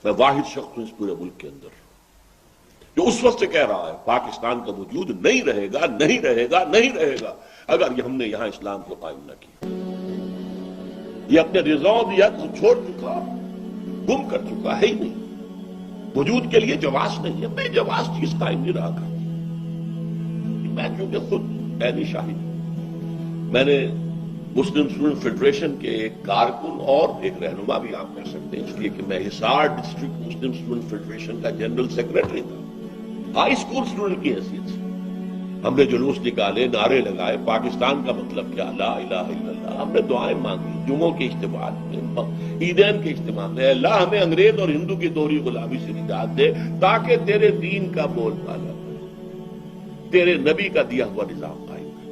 میں واحد شخص ہوں اس پورے ملک کے اندر جو اس وقت سے کہہ رہا ہے پاکستان کا وجود نہیں رہے گا، نہیں رہے گا، نہیں رہے گا اگر یہ ہم نے یہاں اسلام کو قائم نہ کیا۔ یہ اپنے رضاؤں دیا کو چھوڑ چکا، گم کر چکا ہے ہی نہیں، وجود کے لیے جواز نہیں ہے، بے جواز چیز قائم نہیں رہا کرتی۔ میں چونکہ خود عینی شاہد میں نے مسلم اسٹوڈنٹ فیڈریشن کے ایک کارکن اور ایک رہنما بھی آپ کر سکتے ہیں، اس لیے کہ میں حصار ڈسٹرکٹ مسلم اسٹوڈنٹ فیڈریشن کا جنرل سیکرٹری تھا، ہائی اسکول اسٹوڈنٹ کی حیثیت سے ہم نے جلوس نکالے، نعرے لگائے، پاکستان کا مطلب کیا، لا الہ الا اللہ، ہم نے دعائیں مانگی جمعوں کے اجتماع میں، عیدین کے اجتماع میں، اللہ ہمیں انگریز اور ہندو کی دوہری غلامی سے نجات دے تاکہ تیرے دین کا بول بالا کرے، تیرے نبی کا دیا ہوا نظام قائم کرے۔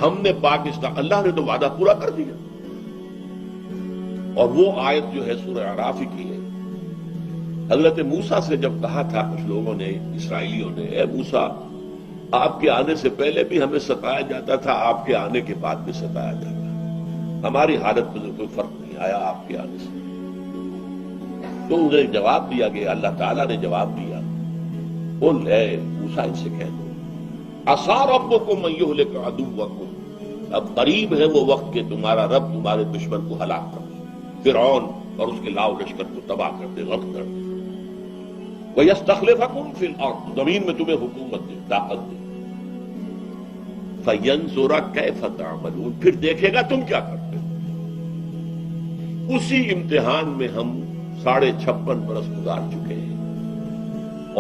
ہم نے پاکستان، اللہ نے تو وعدہ پورا کر دیا، اور وہ آیت جو ہے سورہ اعراف کی ہے، حضرت موسیٰ سے جب کہا تھا کچھ لوگوں نے، اسرائیلیوں نے، اے موسیٰ آپ کے آنے سے پہلے بھی ہمیں ستایا جاتا تھا، آپ کے آنے کے بعد بھی ستایا جاتا ہے، ہماری حالت میں کوئی فرق نہیں آیا آپ کے آنے سے۔ تو انہیں جواب دیا گیا، اللہ تعالیٰ نے جواب دیا، قل اے موسیٰ ان سے کہہ دو عسیٰ ربکم ان یہلک عدوکم، اب قریب ہے وہ وقت کہ تمہارا رب تمہارے دشمن کو ہلاک کر دے، فرعون اور اس کے لاؤ لشکر کو تباہ کر دے، غرق کر دے، وَيَسْتَخْلِفَكُمْ فِي الْأَرْضِ، زمین میں تمہیں حکومت دے، طاقت دے، فَيَنْظُرَ كَيْفَ تَعْمَلُونَ، پھر دیکھے گا تم کیا کرتے ہو۔ اسی امتحان میں ہم 56.5 برس گزار چکے ہیں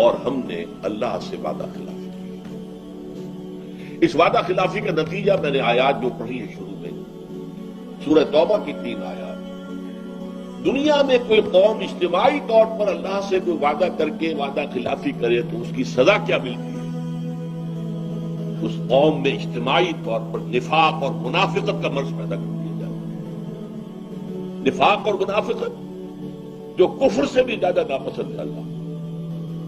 اور ہم نے اللہ سے وعدہ خلافی کی۔ اس وعدہ خلافی کا نتیجہ میں نے آیات جو پڑھی ہے شروع میں، سورہ توبہ کی 3 آیات، دنیا میں کوئی قوم اجتماعی طور پر اللہ سے کوئی وعدہ کر کے وعدہ خلافی کرے تو اس کی سزا کیا ملتی ہے؟ اس قوم میں اجتماعی طور پر نفاق اور منافقت کا مرض پیدا کر دیا جاتا ہے۔ نفاق اور منافقت جو کفر سے بھی زیادہ ناپسند ہے اللہ،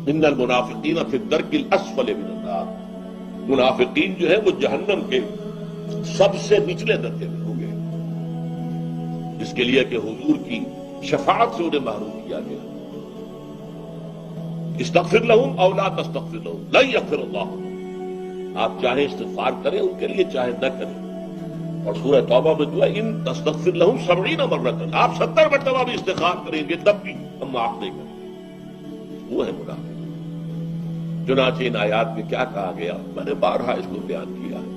ان المنافقین فی الدرک الاسفل من النار، منافقین جو ہے وہ جہنم کے سب سے نچلے درجے میں ہوں گے، جس کے لیے کہ حضور کی شفاعت سے انہیں محروم کیا گیا۔ استغفر لہم او لا تستغفر لہم لن یغفر اللہ، آپ چاہے استغفار کریں ان کے لیے، چاہے نہ کریں، اور سورہ توبہ میں جو ہے ان تستغفر لہم 70 مرۃ، آپ 70 مرتبہ بھی استغفار کریں گے تب بھی ہم معاف نہیں کریں گے۔ وہ ہے منافق۔ چنانچہ ان آیات میں کیا کہا گیا، میں نے بارہا اس کو بیان کیا ہے،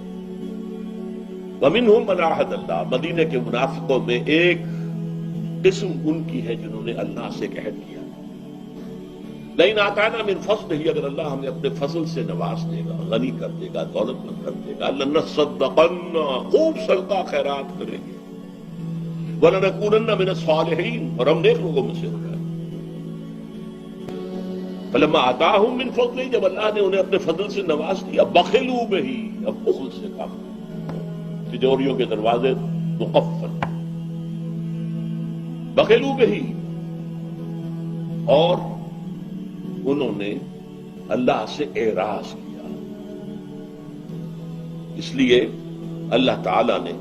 وَمِنْهُمْ مَنْ عَاهَدَ اللَّهَ، مدینے کے منافقوں میں ایک قسم ان کی ہے جنہوں نے اللہ سے ایک عہد کیا، لئن آتانا من فضلہ، اگر اللہ ہمیں اپنے فضل سے نواز دے گا، غنی کر دے گا، دولت مند کر دے گا، لنصدقن، خوب صدقہ خیرات کریں گے، ولنکونن من الصالحین، اور ہم نیک لوگوں میں سے ہو جائیں۔ فلما آتاہم من فضلہ، جب اللہ نے انہیں اپنے فضل سے نواز دیا، بخلوا بہ، اب بخل سے کام، تجوریوں کے دروازے مقفل، بخلوا بہ، اور انہوں نے اللہ سے اعراض کیا، اس لیے اللہ تعالی نے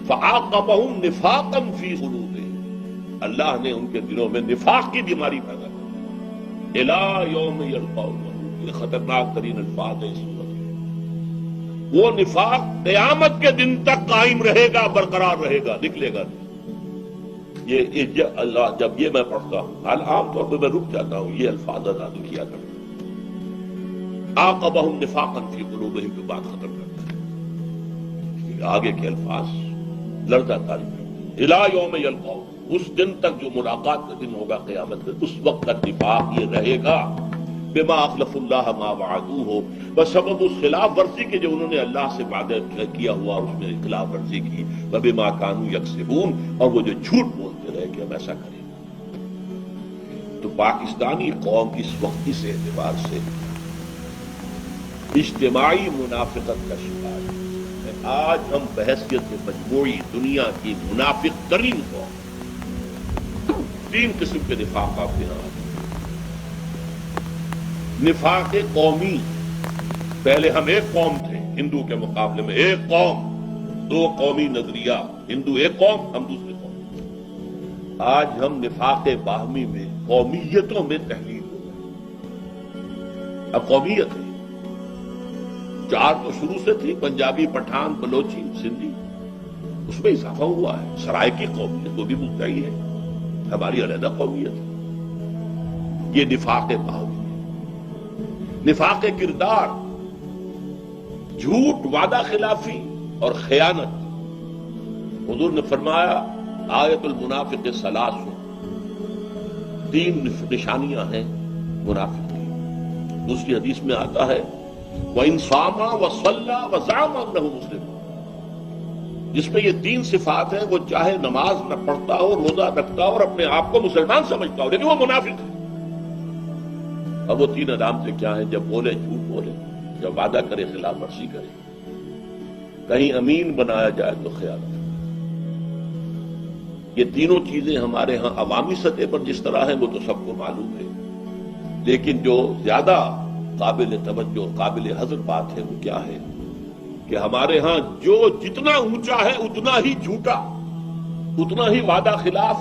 فعاقبہم نفاقا فی قلوبہم، اللہ نے ان کے دلوں میں نفاق کی بیماری پیدا کی، الی یوم یلقونہ، یہ خطرناک ترین الفاظ ہے اس وقت، وہ نفاق قیامت کے دن تک قائم رہے گا، برقرار رہے گا، نکلے گا۔ یہ اللہ جب یہ میں پڑھتا ہوں، عام طور پہ میں رک جاتا ہوں، یہ الفاظ ادا کیا کرتا ہوں، عاقبہم نفاقا فی قلوبہم کی بات ختم کرتا ہے، آگے کے الفاظ لرزہ طاری کرتے ہیں، الی یوم یلقونہ، اس دن تک جو ملاقات کا دن ہوگا قیامت میں، اس وقت تک نفاق یہ رہے گا، بما اخلف اللہ ما وعدوہ، بسبب اس خلاف ورزی کے جو انہوں نے اللہ سے وعدہ کیا ہوا اور اس میں خلاف ورزی کی، وبما کانوا یکسبون، اور وہ جو جھوٹ بولتے رہے کہ ہم ایسا کریں گے۔ تو پاکستانی قوم اس وقت اس اعتبار سے اجتماعی منافقت کا شکار ہے۔ آج ہم بحیثیت مجموعی دنیا کی منافق ترین قوم، 3 قسم کے نفاق آپ یہاں آتے ہیں۔ نفاق قومی، پہلے ہم ایک قوم تھے، ہندو کے مقابلے میں ایک قوم، 2 قومی نظریہ، ہندو ایک قوم، ہم دوسری قوم۔ آج ہم نفاق باہمی میں قومیتوں میں تحلیل ہو گئے. اب قومیت ہے، 4 تو شروع سے تھی، پنجابی، پٹھان، بلوچی، سندھی، اس میں اضافہ ہوا ہے. سرائکی قومیت وہ بھی مدعی ہے، ہماری علیحدہ قومیت ہے. یہ نفاق باہمی ہے. نفاق کردار، جھوٹ، وعدہ خلافی اور خیانت. حضور نے فرمایا آیت المنافق ثلاث، 3 نشانیاں ہیں منافق کی. دوسری حدیث میں آتا ہے وَإِنْ صَامَ وَصَلَّى وَزَعَمَ أَنَّهُ مُسْلِمٌ، جس میں یہ 3 صفات ہیں، وہ چاہے نماز نہ پڑھتا ہو، روزہ رکھتا ہو اور اپنے آپ کو مسلمان سمجھتا ہو، لیکن وہ منافق ہے. اب وہ 3 علامتیں کیا ہیں؟ جب بولے جھوٹ بولے، جب وعدہ کرے خلاف ورزی کرے، کہیں امین بنایا جائے تو خیانت. یہ تینوں چیزیں ہمارے ہاں عوامی سطح پر جس طرح ہیں وہ تو سب کو معلوم ہے، لیکن جو زیادہ قابل توجہ، قابل حذر بات ہے وہ کیا ہے کہ ہمارے ہاں جو جتنا اونچا ہے اتنا ہی جھوٹا، اتنا ہی وعدہ خلاف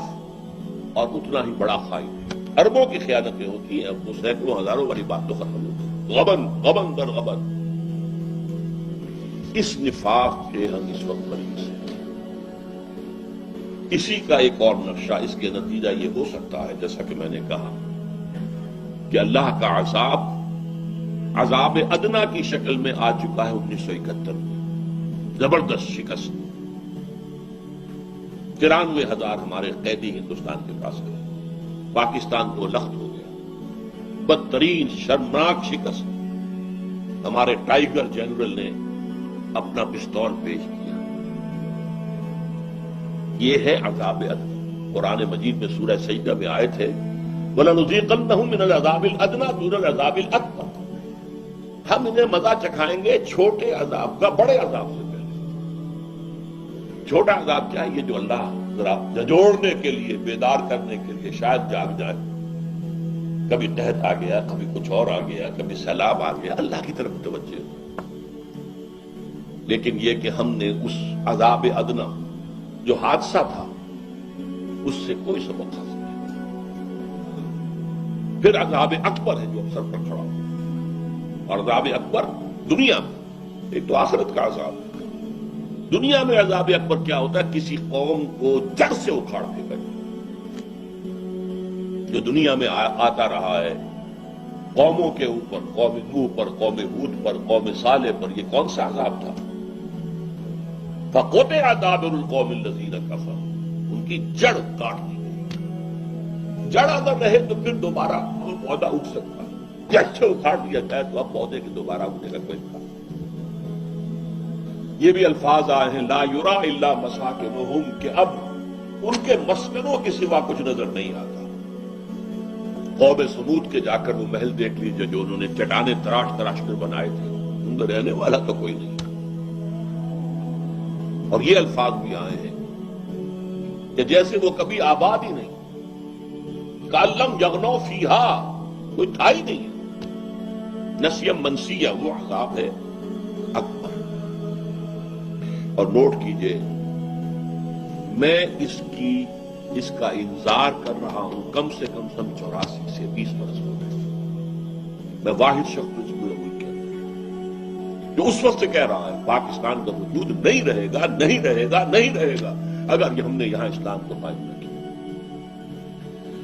اور اتنا ہی بڑا خائن ہے. اربوں کی خیانتیں ہوتی ہیں، اب تو سینکڑوں ہزاروں والی بات تو ختم ہو گئی. غبن غبن در غبن. اس نفاق کے ہم اس وقت مریض ہیں. اسی کا ایک اور نقشہ، اس کے نتیجہ یہ ہو سکتا ہے جیسا کہ میں نے کہا کہ اللہ کا عذاب ادنا کی شکل میں آ چکا ہے 1971 میں. زبردست شکست. 93,000 ہمارے قیدی ہندوستان کے پاس گئے. پاکستان کو لخت ہو گیا. بدترین شرمناک شکست. ہمارے ٹائیگر جنرل نے اپنا پستول پیش کیا. یہ ہے عذاب ادنا. قرآن مجید میں سورہ سجدہ میں آئے تھے وَلَنُذِيقَنَّهُم مِّنَ الْعَذَابِ الْأَدْنَىٰ دُونَ الْعَذَابِ الْأَكْبَرِ. ہم انہیں مزہ چکھائیں گے چھوٹے عذاب کا بڑے عذاب سے پہلے. چھوٹا عذاب کیا ہے؟ یہ جو اللہ ذرا جھنجھوڑنے کے لیے، بیدار کرنے کے لیے شاید جاگ جائے. کبھی قحط آ گیا، کبھی کچھ اور آ گیا، کبھی سیلاب آ گیا، اللہ کی طرف توجہ. لیکن یہ کہ ہم نے اس عذاب ادنا جو حادثہ تھا اس سے کوئی سبق حاصل نہیں. پھر عذاب اکبر ہے جو اب سر پر کھڑا ہو. اور عذاب اکبر دنیا میں، ایک تو آخرت کا عذاب ہے. دنیا میں عذاب اکبر کیا ہوتا ہے؟ کسی قوم کو جڑ سے اکھاڑ کے گئے. جو دنیا میں آتا رہا ہے قوموں کے اوپر، قوم نوح پر، قوم ہود پر، قوم صالح پر، یہ کون سا عذاب تھا؟ فَقُطِعَ دَابِرُ الْقَوْمِ الَّذِينَ كَفَرُوا. ان کی جڑ کاٹ دی گئی. جڑ اگر رہے تو پھر دوبارہ وہ پودا اٹھ سکتا ہے. جیسے اکھاڑ دیا جائے تو اب پودے کے دوبارہ اٹھنے کا کوئی امکان. یہ بھی الفاظ آئے ہیں لا یرا الا مساکنہم، کہ اب ان کے مسکنوں کے سوا کچھ نظر نہیں آتا. قوم سمود کے جا کر وہ محل دیکھ لیجیے جو انہوں نے چٹانیں تراش تراش کر بنائے تھے، ان میں رہنے والا تو کوئی نہیں. اور یہ الفاظ بھی آئے ہیں کہ جیسے وہ کبھی آباد ہی نہیں. کالم یغنو فیہا، کوئی تھا ہی نہیں. نسیم منسیہ، وہ عذاب ہے اکبر. اور نوٹ کیجئے، میں اس کا انتظار کر رہا ہوں کم سے کم 84 سے 20 برس ہو گئے. میں واحد شخص اس پورے ملک کے اندر جو اس وقت سے کہہ رہا ہے پاکستان کا وجود نہیں رہے گا، نہیں رہے گا، نہیں رہے گا اگر یہ ہم نے یہاں اسلام کو قائم نہ کیا.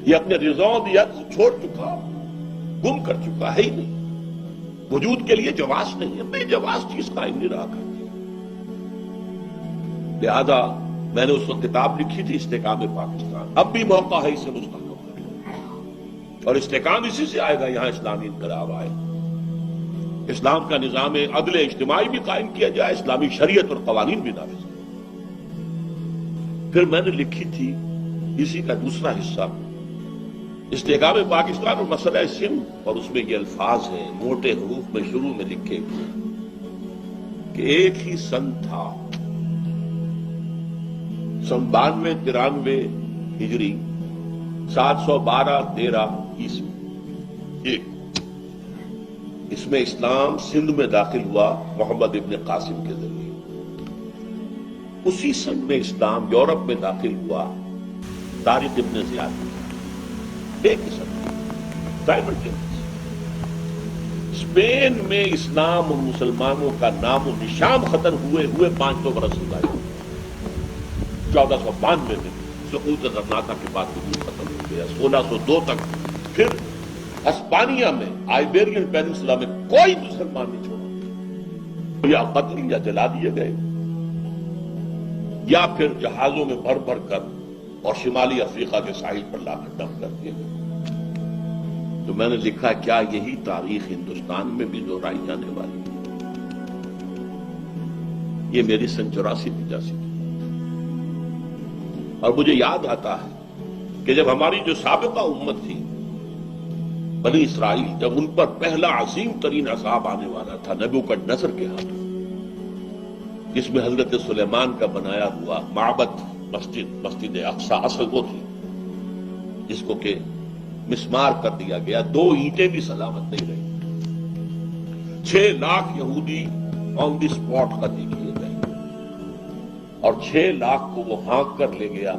یہ اپنے رضاؤں دیات چھوڑ چکا، گم کر چکا ہے ہی نہیں. وجود کے لیے جواز نہیں ہے، بے جواز چیز قائم نہیں رہا کرتی. لہذا میں نے اس وقت کتاب لکھی تھی استحکام پاکستان. اب بھی موقع ہے اسے مستحکم کرنے، اور استحکام اسی سے آئے گا یہاں اسلامی انقلاب آئے، اسلام کا نظام عدل اجتماعی بھی قائم کیا جائے، اسلامی شریعت اور قوانین بھی نافذ کیا. پھر میں نے لکھی تھی اسی کا دوسرا حصہ استحکام پاکستان اور مسئلہ سندھ، اور اس میں یہ الفاظ ہیں موٹے حروف میں شروع میں لکھے کہ ایک ہی سن تھا 92-93 ہجری 712-13 عیسوی. ایک اس میں اسلام سندھ میں داخل ہوا محمد ابن قاسم کے ذریعے. اسی سن میں اسلام یورپ میں داخل ہوا طارق ابن زیاد بے قسم سائملٹینس اسپین میں اسلام اور مسلمانوں کا نام و نشان ختم ہوئے 500 برس ہو گئے 1492 میں سقوط غرناطہ کے بعد وجود ختم ہو گیا 1602 تک پھر ہسپانیہ میں آئیبیرین پیننسلا میں کوئی مسلمان نہیں چھوڑا یا قتل یا جلا دیے گئے یا پھر جہازوں میں بھر بھر کر اور شمالی افریقہ کے ساحل پر لا کر دم کر دیے گئے تو میں نے لکھا کیا یہی تاریخ ہندوستان میں بھی دہرائی جانے والی ہے یہ میری 84 کی اور مجھے یاد آتا ہے کہ جب ہماری جو سابقہ امت تھی بنی اسرائیل جب ان پر پہلا عظیم ترین عذاب آنے والا تھا نبوکدنصر کے ہاتھوں جس میں حضرت سلیمان کا بنایا ہوا معبد مسجد اقصی اصل وہ تھی جس کو کہ مسمار کر دیا گیا 2 اینٹیں بھی سلامت نہیں رہی 6 لاکھ یہودی آن دی اسپاٹ قتل کیے گئے اور 6 لاکھ کو وہ ہانک کر لے گیا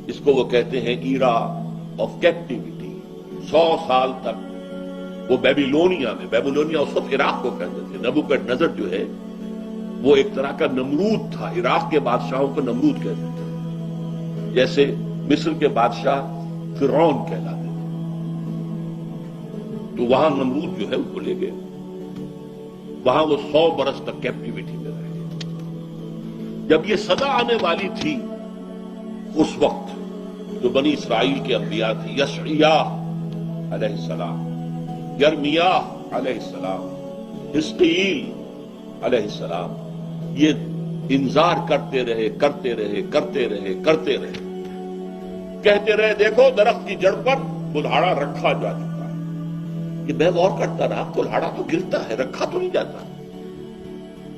اس کو وہ کہتے ہیں ایرا آف کیپٹیوٹی 100 سال تک وہ بیبیلونیا اس وقت عراق کو کہتے تھے نبوکدنصر جو ہے وہ ایک طرح کا نمرود تھا عراق کے بادشاہوں کو نمرود کہتے تھے جیسے مصر کے بادشاہ فرعون کہلاتے تھے تو وہاں نمرود جو ہے ان کو لے گئے وہاں وہ 100 برس تک کیپٹیوٹی میں رہے جب یہ سزا آنے والی تھی اس وقت جو بنی اسرائیل کے انبیاء تھے یشعیاہ علیہ السلام یرمیاہ علیہ السلام حزقیل علیہ السلام یہ انذار کرتے رہے کہتے رہے دیکھو درخت کی جڑ پر کلہاڑا رکھا جا چکا ہے یہ میں غور کرتا رہا کلہاڑا تو گرتا ہے رکھا تو نہیں جاتا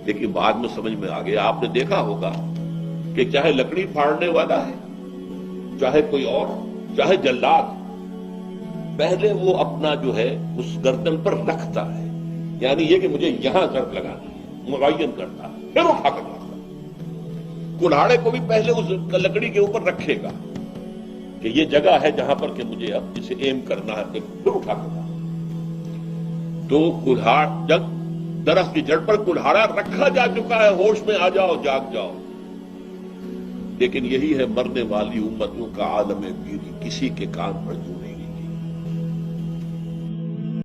لیکن بعد میں سمجھ میں آ گیا آپ نے دیکھا ہوگا کہ چاہے لکڑی پھاڑنے والا ہے چاہے کوئی اور چاہے جلاد پہلے وہ اپنا جو ہے اس گردن پر رکھتا ہے یعنی یہ کہ مجھے یہاں ضرب لگانی ہے معین کرتا ہے پھر اٹھا کر مارتا کلہاڑے کو بھی پہلے اس لکڑی کے اوپر رکھے گا کہ یہ جگہ ہے جہاں پر کہ مجھے اب اسے ایم کرنا ہے پھر اٹھا کر مارتا تو کلہاڑ جب درخت کی جڑ پر کلہاڑا رکھا جا چکا ہے ہوش میں آ جاؤ جاگ جاؤ لیکن یہی ہے مرنے والی امتوں کا عالم پیری کسی کے کان پر جو